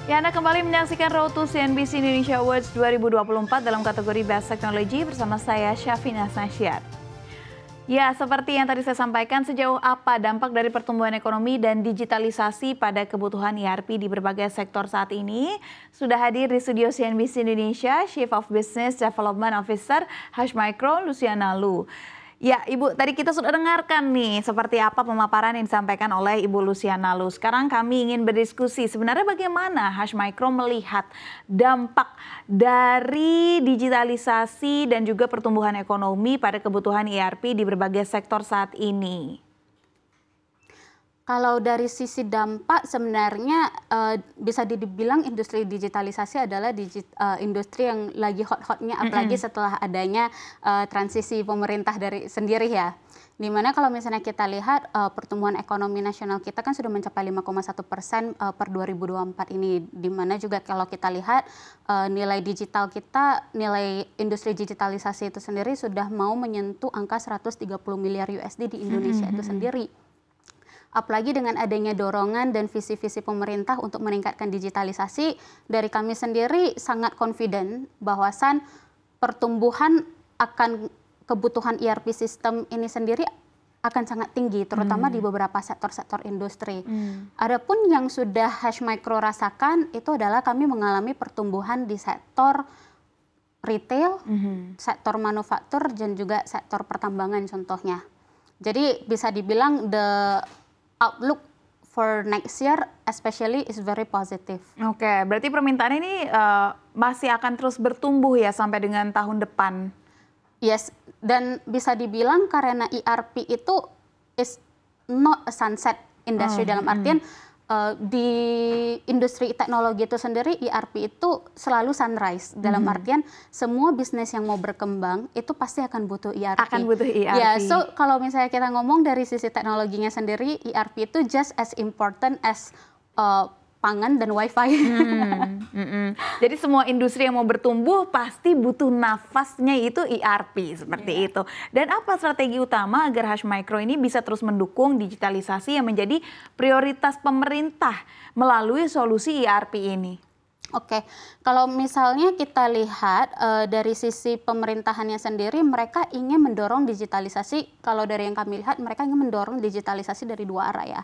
Ya, Anda kembali menyaksikan Road to CNBC Indonesia Awards 2024 dalam kategori Best Technology bersama saya Syafina Nasyar. Ya, seperti yang tadi saya sampaikan, sejauh apa dampak dari pertumbuhan ekonomi dan digitalisasi pada kebutuhan ERP di berbagai sektor saat ini? Sudah hadir di studio CNBC Indonesia, Chief of Business Development Officer Hashmicro, Luciana Lu. Ya, Ibu, tadi kita sudah dengarkan nih seperti apa pemaparan yang disampaikan oleh Ibu Luciana Lu. Sekarang kami ingin berdiskusi sebenarnya bagaimana Hashmicro melihat dampak dari digitalisasi dan juga pertumbuhan ekonomi pada kebutuhan ERP di berbagai sektor saat ini. Kalau dari sisi dampak sebenarnya bisa dibilang industri digitalisasi adalah industri yang lagi hot-hotnya, apalagi setelah adanya transisi pemerintah sendiri ya. Dimana kalau misalnya kita lihat pertumbuhan ekonomi nasional kita kan sudah mencapai 5,1% per 2024 ini. Dimana juga kalau kita lihat nilai digital kita, nilai industri digitalisasi itu sendiri sudah mau menyentuh angka 130 miliar USD di Indonesia itu sendiri. Apalagi dengan adanya dorongan dan visi-visi pemerintah untuk meningkatkan digitalisasi, dari kami sendiri sangat confident bahwasan pertumbuhan akan kebutuhan ERP sistem ini sendiri akan sangat tinggi, terutama di beberapa sektor-sektor industri. Adapun yang sudah Hashmicro rasakan itu adalah kami mengalami pertumbuhan di sektor retail, sektor manufaktur, dan juga sektor pertambangan contohnya. Jadi bisa dibilang the outlook for next year especially is very positive. Oke, berarti permintaan ini masih akan terus bertumbuh ya sampai dengan tahun depan. Yes, dan bisa dibilang karena ERP itu is not a sunset industry dalam artian di industri teknologi itu sendiri ERP itu selalu sunrise dalam artian semua bisnis yang mau berkembang itu pasti akan butuh ERP. Akan butuh ERP. Ya, so kalau misalnya kita ngomong dari sisi teknologinya sendiri, ERP itu just as important as pangan dan wifi. Jadi semua industri yang mau bertumbuh pasti butuh nafasnya itu ERP seperti itu. Dan apa strategi utama agar Hashmicro ini bisa terus mendukung digitalisasi yang menjadi prioritas pemerintah melalui solusi ERP ini? Oke, kalau misalnya kita lihat dari sisi pemerintahannya sendiri, mereka ingin mendorong digitalisasi. Kalau dari yang kami lihat, mereka ingin mendorong digitalisasi dari dua arah ya.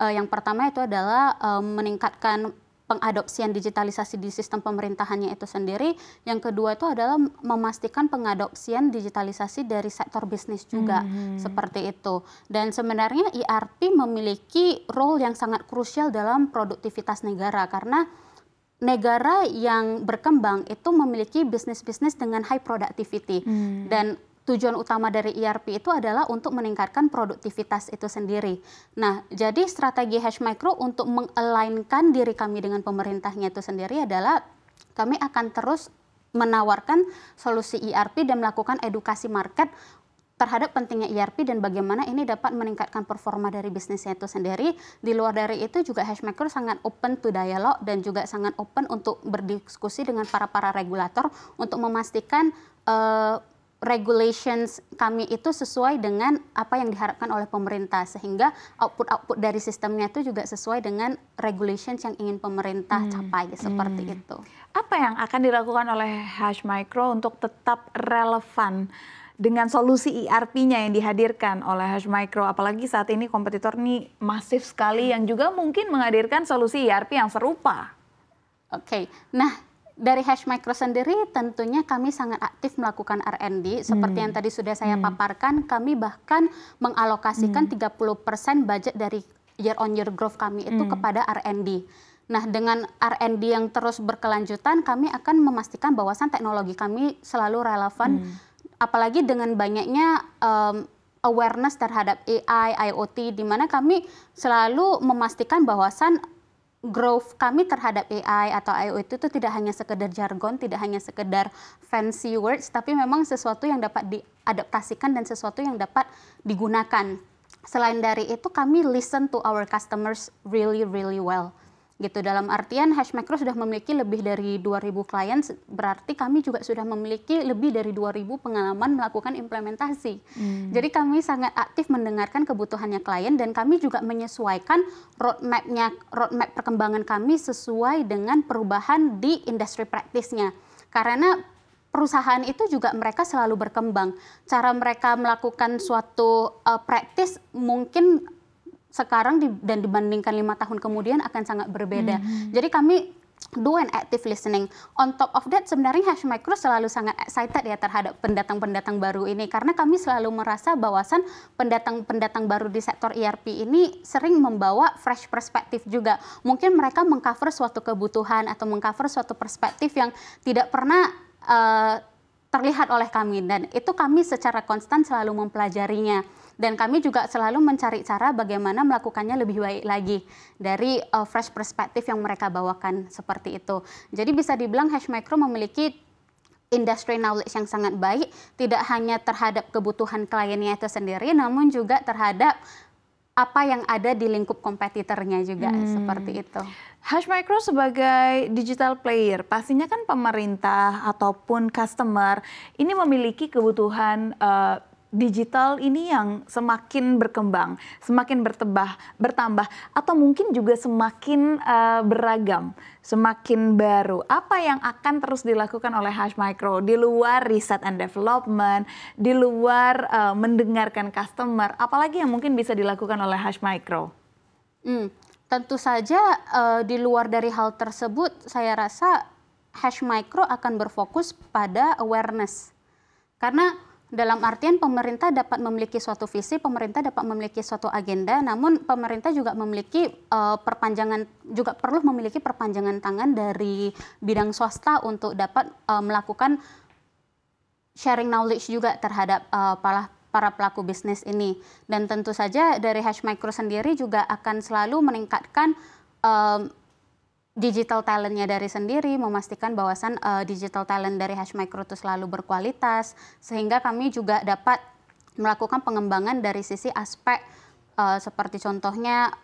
Yang pertama itu adalah meningkatkan pengadopsian digitalisasi di sistem pemerintahannya itu sendiri. Yang kedua itu adalah memastikan pengadopsian digitalisasi dari sektor bisnis juga, seperti itu. Dan sebenarnya ERP memiliki role yang sangat krusial dalam produktivitas negara karena negara yang berkembang itu memiliki bisnis-bisnis dengan high productivity dan tujuan utama dari ERP itu adalah untuk meningkatkan produktivitas itu sendiri. Nah, jadi strategi Hashmicro untuk meng-align-kan diri kami dengan pemerintahnya itu sendiri adalah kami akan terus menawarkan solusi ERP dan melakukan edukasi market terhadap pentingnya ERP dan bagaimana ini dapat meningkatkan performa dari bisnisnya itu sendiri. Di luar dari itu juga Hashmicro sangat open to dialog dan juga sangat open untuk berdiskusi dengan para regulator untuk memastikan regulations kami itu sesuai dengan apa yang diharapkan oleh pemerintah sehingga output dari sistemnya itu juga sesuai dengan regulations yang ingin pemerintah capai seperti itu. Apa yang akan dilakukan oleh Hashmicro untuk tetap relevan dengan solusi ERP-nya yang dihadirkan oleh Hashmicro, apalagi saat ini kompetitor ini masif sekali yang juga mungkin menghadirkan solusi ERP yang serupa? Oke, nah dari Hashmicro sendiri tentunya kami sangat aktif melakukan R&D seperti yang tadi sudah saya paparkan, kami bahkan mengalokasikan 30% budget dari year on year growth kami itu kepada R&D. Nah, dengan R&D yang terus berkelanjutan, kami akan memastikan bahwasan teknologi kami selalu relevan, apalagi dengan banyaknya awareness terhadap AI, IoT, di mana kami selalu memastikan bahwasan growth kami terhadap AI atau IoT itu tidak hanya sekedar jargon, tidak hanya sekedar fancy words, tapi memang sesuatu yang dapat diadaptasikan dan sesuatu yang dapat digunakan. Selain dari itu, kami listen to our customers really well. gitu. Dalam artian Hash Micro sudah memiliki lebih dari 2.000 klien, berarti kami juga sudah memiliki lebih dari 2.000 pengalaman melakukan implementasi. Jadi kami sangat aktif mendengarkan kebutuhannya klien dan kami juga menyesuaikan roadmap perkembangan kami sesuai dengan perubahan di industri practice-nya. Karena perusahaan itu juga mereka selalu berkembang. Cara mereka melakukan suatu practice mungkin sekarang dan dibandingkan 5 tahun kemudian akan sangat berbeda. Jadi kami do an active listening. On top of that, sebenarnya Hash Micro selalu sangat excited ya terhadap pendatang-pendatang baru ini. Karena kami selalu merasa bahwasan pendatang-pendatang baru di sektor ERP ini sering membawa fresh perspektif juga. Mungkin mereka mengcover suatu kebutuhan atau mengcover suatu perspektif yang tidak pernah terlihat oleh kami, dan itu kami secara konstan selalu mempelajarinya, dan kami juga selalu mencari cara bagaimana melakukannya lebih baik lagi dari fresh perspektif yang mereka bawakan seperti itu. Jadi bisa dibilang Hash Micro memiliki industry knowledge yang sangat baik, tidak hanya terhadap kebutuhan kliennya itu sendiri, namun juga terhadap apa yang ada di lingkup kompetitornya juga, seperti itu. Hash Micro sebagai digital player, pastinya kan pemerintah ataupun customer ini memiliki kebutuhan digital ini yang semakin berkembang, semakin bertambah, atau mungkin juga semakin beragam, semakin baru. Apa yang akan terus dilakukan oleh Hash Micro di luar research and development, di luar mendengarkan customer, apalagi yang mungkin bisa dilakukan oleh Hash Micro? Tentu saja di luar dari hal tersebut, saya rasa Hash Micro akan berfokus pada awareness. Karena dalam artian pemerintah dapat memiliki suatu visi, pemerintah dapat memiliki suatu agenda, namun pemerintah juga memiliki juga perlu memiliki perpanjangan tangan dari bidang swasta untuk dapat melakukan sharing knowledge juga terhadap para pelaku bisnis ini. Dan tentu saja dari Hash Micro sendiri juga akan selalu meningkatkan digital talentnya dari sendiri, memastikan bahwasan digital talent dari Hash Micro itu selalu berkualitas, sehingga kami juga dapat melakukan pengembangan dari sisi aspek seperti contohnya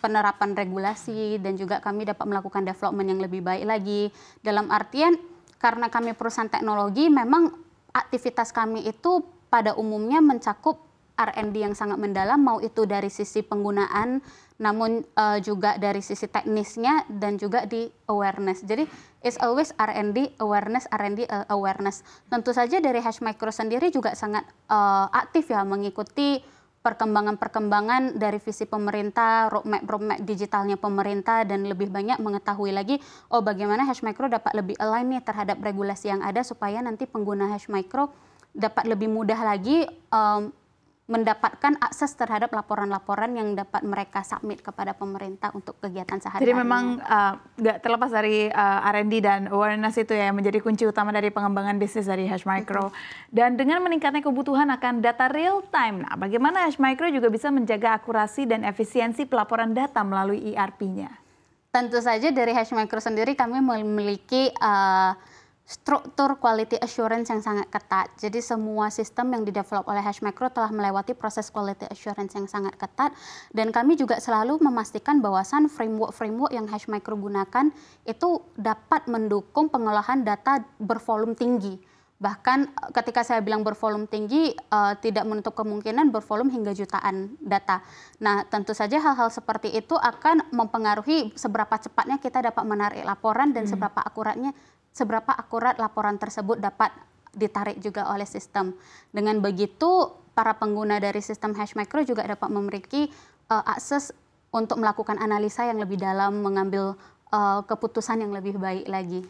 penerapan regulasi, dan juga kami dapat melakukan development yang lebih baik lagi. Dalam artian karena kami perusahaan teknologi, memang aktivitas kami itu pada umumnya mencakup R&D yang sangat mendalam, mau itu dari sisi penggunaan, namun juga dari sisi teknisnya, dan juga di awareness. Jadi it's always R&D, awareness, R&D, awareness. Tentu saja dari Hash Micro sendiri juga sangat aktif ya mengikuti perkembangan-perkembangan dari visi pemerintah, roadmap digitalnya pemerintah, dan lebih banyak mengetahui lagi bagaimana Hash Micro dapat lebih align nih terhadap regulasi yang ada, supaya nanti pengguna Hash Micro dapat lebih mudah lagi mendapatkan akses terhadap laporan-laporan yang dapat mereka submit kepada pemerintah untuk kegiatan sehari-hari. Jadi memang nggak terlepas dari R&D dan awareness itu ya yang menjadi kunci utama dari pengembangan bisnis dari Hash Micro. Dan dengan meningkatnya kebutuhan akan data real time, nah bagaimana Hash Micro juga bisa menjaga akurasi dan efisiensi pelaporan data melalui ERP-nya? Tentu saja dari Hash Micro sendiri kami memiliki struktur quality assurance yang sangat ketat. Jadi semua sistem yang didevelop oleh Hash Micro telah melewati proses quality assurance yang sangat ketat, dan kami juga selalu memastikan bahwasan framework yang Hash Micro gunakan itu dapat mendukung pengolahan data bervolume tinggi. Bahkan ketika saya bilang bervolume tinggi, tidak menutup kemungkinan bervolume hingga jutaan data. Nah, tentu saja hal-hal seperti itu akan mempengaruhi seberapa cepatnya kita dapat menarik laporan, dan seberapa akurat laporan tersebut dapat ditarik juga oleh sistem. Dengan begitu, para pengguna dari sistem Hash Micro juga dapat memiliki akses untuk melakukan analisa yang lebih dalam, mengambil keputusan yang lebih baik lagi.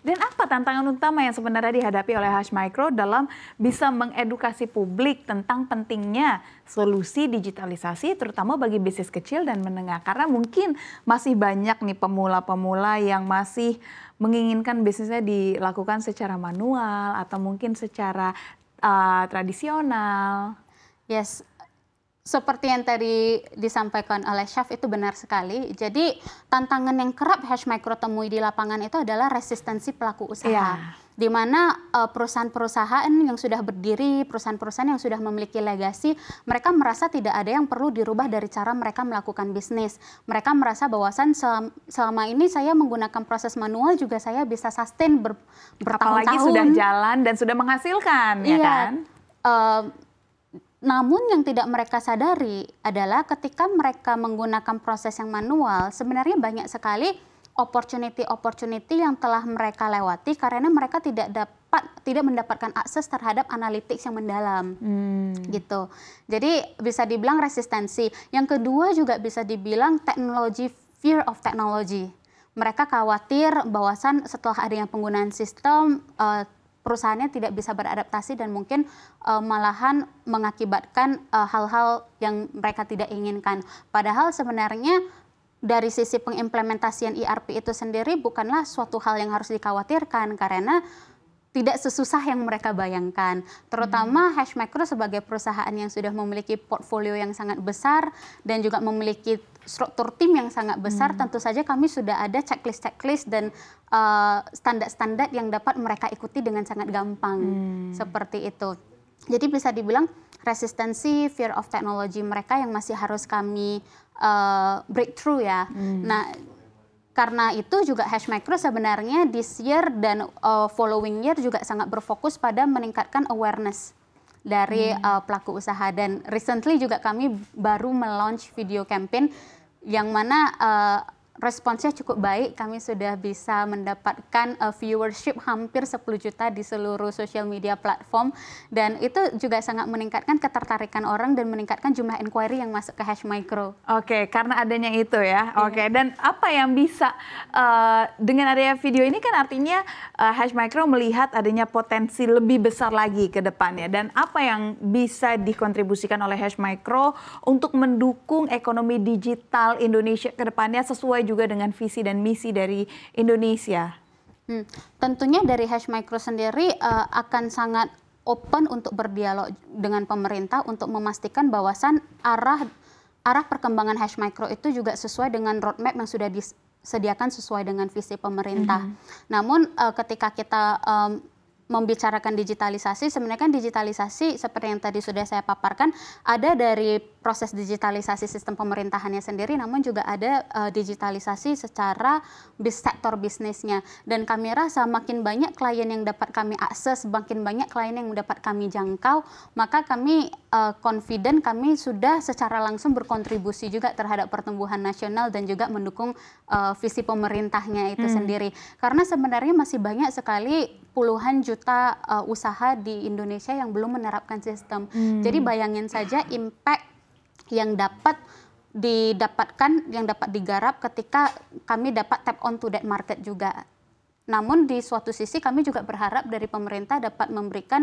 Dan apa tantangan utama yang sebenarnya dihadapi oleh Hash Micro dalam bisa mengedukasi publik tentang pentingnya solusi digitalisasi, terutama bagi bisnis kecil dan menengah? Karena mungkin masih banyak nih pemula-pemula yang masih menginginkan bisnisnya dilakukan secara manual atau mungkin secara tradisional. Yes. Seperti yang tadi disampaikan oleh Syaf, itu benar sekali. Jadi tantangan yang kerap Hash Micro temui di lapangan itu adalah resistensi pelaku usaha. di mana perusahaan-perusahaan yang sudah berdiri, perusahaan-perusahaan yang sudah memiliki legasi, mereka merasa tidak ada yang perlu dirubah dari cara mereka melakukan bisnis. Mereka merasa bahwasan selama ini saya menggunakan proses manual juga saya bisa sustain bertahun-tahun. Apalagi sudah jalan dan sudah menghasilkan, ya kan? Namun yang tidak mereka sadari adalah ketika mereka menggunakan proses yang manual, sebenarnya banyak sekali opportunity yang telah mereka lewati karena mereka tidak mendapatkan akses terhadap analytics yang mendalam, gitu. Jadi bisa dibilang resistensi. Yang kedua juga bisa dibilang fear of technology. Mereka khawatir bahwasan setelah adanya penggunaan sistem, perusahaannya tidak bisa beradaptasi dan mungkin malahan mengakibatkan hal-hal yang mereka tidak inginkan. Padahal sebenarnya dari sisi pengimplementasian ERP itu sendiri bukanlah suatu hal yang harus dikhawatirkan karena tidak sesusah yang mereka bayangkan. Terutama HashMicro sebagai perusahaan yang sudah memiliki portfolio yang sangat besar dan juga memiliki struktur tim yang sangat besar, tentu saja kami sudah ada checklist dan standar-standar yang dapat mereka ikuti dengan sangat gampang. Seperti itu. Jadi bisa dibilang resistensi, fear of technology mereka yang masih harus kami breakthrough ya. Nah, karena itu juga HashMicro sebenarnya this year dan following year juga sangat berfokus pada meningkatkan awareness dari pelaku usaha. Dan recently juga kami baru melaunch video campaign yang mana responsnya cukup baik. Kami sudah bisa mendapatkan viewership hampir 10 juta di seluruh social media platform, dan itu juga sangat meningkatkan ketertarikan orang dan meningkatkan jumlah inquiry yang masuk ke HashMicro. Oke, karena adanya itu ya. Oke, dan apa yang bisa dengan adanya video ini kan artinya HashMicro melihat adanya potensi lebih besar lagi ke depannya, dan apa yang bisa dikontribusikan oleh HashMicro untuk mendukung ekonomi digital Indonesia ke depannya sesuai juga dengan visi dan misi dari Indonesia? Tentunya dari HashMicro sendiri akan sangat open untuk berdialog dengan pemerintah untuk memastikan bahwasan arah perkembangan HashMicro itu juga sesuai dengan roadmap yang sudah disediakan sesuai dengan visi pemerintah. Namun ketika kita membicarakan digitalisasi, sebenarnya kan digitalisasi seperti yang tadi sudah saya paparkan, ada dari proses digitalisasi sistem pemerintahannya sendiri, namun juga ada digitalisasi secara sektor bisnisnya. Dan kami rasa makin banyak klien yang dapat kami akses, makin banyak klien yang dapat kami jangkau, maka kami confident kami sudah secara langsung berkontribusi juga terhadap pertumbuhan nasional dan juga mendukung visi pemerintahnya itu sendiri. Karena sebenarnya masih banyak sekali puluhan juta usaha di Indonesia yang belum menerapkan sistem. Jadi bayangin saja impact yang dapat didapatkan, yang dapat digarap ketika kami dapat tap on to that market juga. Namun di suatu sisi kami juga berharap dari pemerintah dapat memberikan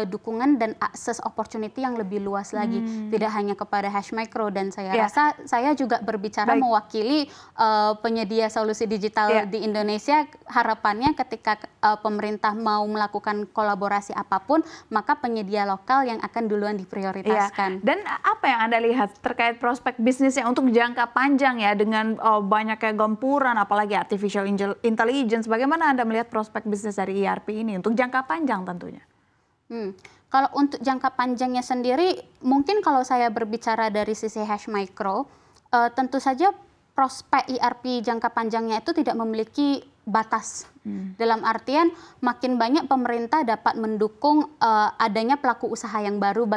dukungan dan akses opportunity yang lebih luas lagi, tidak hanya kepada HashMicro, dan saya rasa saya juga berbicara mewakili penyedia solusi digital di Indonesia. Harapannya ketika pemerintah mau melakukan kolaborasi apapun, maka penyedia lokal yang akan duluan diprioritaskan. Dan apa yang Anda lihat terkait prospek bisnisnya untuk jangka panjang ya, dengan banyaknya gempuran apalagi artificial intelligence, bagaimana Anda melihat prospek bisnis dari ERP ini untuk jangka panjang tentunya? Kalau untuk jangka panjangnya sendiri, mungkin kalau saya berbicara dari sisi HashMicro, tentu saja prospek ERP jangka panjangnya itu tidak memiliki batas. Dalam artian makin banyak pemerintah dapat mendukung adanya pelaku usaha yang baru,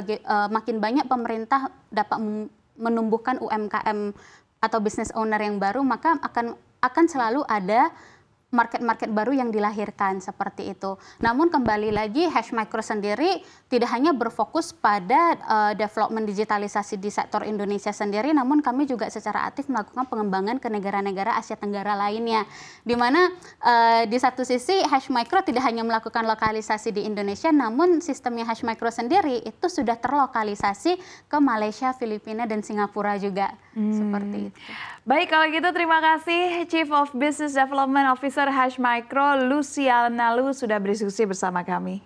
makin banyak pemerintah dapat menumbuhkan UMKM atau business owner yang baru, maka akan selalu ada market-market baru yang dilahirkan seperti itu. Namun kembali lagi HashMicro sendiri tidak hanya berfokus pada development digitalisasi di sektor Indonesia sendiri, namun kami juga secara aktif melakukan pengembangan ke negara-negara Asia Tenggara lainnya. Di mana di satu sisi HashMicro tidak hanya melakukan lokalisasi di Indonesia, namun sistemnya HashMicro sendiri itu sudah terlokalisasi ke Malaysia, Filipina, dan Singapura juga. Seperti itu. Baik, kalau gitu terima kasih Chief of Business Development Officer HashMicro, Luciana Lu, sudah berdiskusi bersama kami.